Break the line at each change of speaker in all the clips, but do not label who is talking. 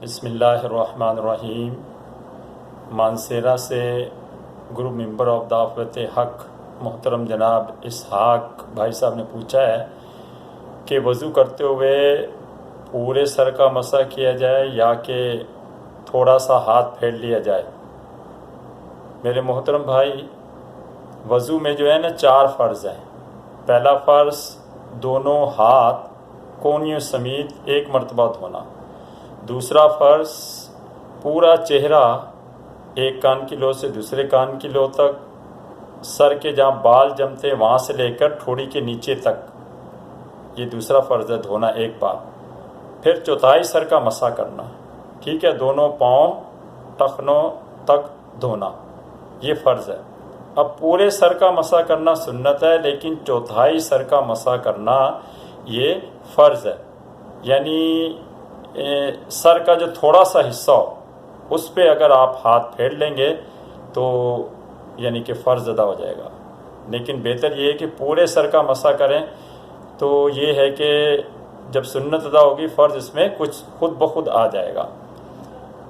بسم اللہ الرحمن الرحیم۔ مانسیرہ سے گروپ ممبر آف دعوت حق محترم جناب اسحاق بھائی صاحب نے پوچھا ہے کہ وضو کرتے ہوئے پورے سر کا مسح کیا جائے یا کہ تھوڑا سا ہاتھ پھیر لیا جائے۔ میرے محترم بھائی، وضو میں جو ہے نا 4 فرض ہیں۔ پہلا فرض دونوں ہاتھ کونیوں سمیت ایک مرتبہ دھونا۔ دوسرا فرض پورا چہرہ ایک کان کی لو سے دوسرے کان کی لو تک، سر کے جہاں بال جمتے وہاں سے لے کر ٹھوڑی کے نیچے تک، یہ دوسرا فرض ہے دھونا ایک بار۔ پھر چوتھائی سر کا مسح کرنا، ٹھیک ہے، دونوں پاؤں ٹخنوں تک دھونا، یہ فرض ہے۔ اب پورے سر کا مسح کرنا سنت ہے، لیکن چوتھائی سر کا مسح کرنا یہ فرض ہے۔ یعنی سر کا جو تھوڑا سا حصہ ہو اس پہ اگر آپ ہاتھ پھیر لیں گے تو یعنی کہ فرض ادا ہو جائے گا، لیکن بہتر یہ ہے کہ پورے سر کا مسح کریں۔ تو یہ ہے کہ جب سنت ادا ہوگی فرض اس میں کچھ خود بخود آ جائے گا۔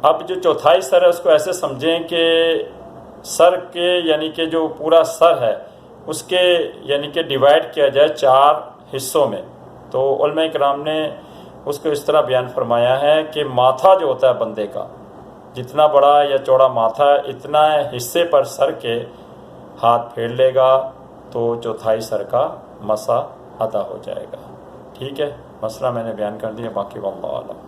اب جو چوتھائی سر ہے اس کو ایسے سمجھیں کہ سر کے یعنی کہ جو پورا سر ہے اس کے یعنی کہ ڈیوائڈ کیا جائے 4 حصوں میں۔ تو علماء کرام نے اس کو اس طرح بیان فرمایا ہے کہ ماتھا جو ہوتا ہے بندے کا، جتنا بڑا یا چوڑا ماتھا ہے اتنا حصے پر سر کے ہاتھ پھیر لے گا تو چوتھائی سر کا مسح ادا ہو جائے گا۔ ٹھیک ہے، مسئلہ میں نے بیان کر دیا، باقی واللہ اعلم۔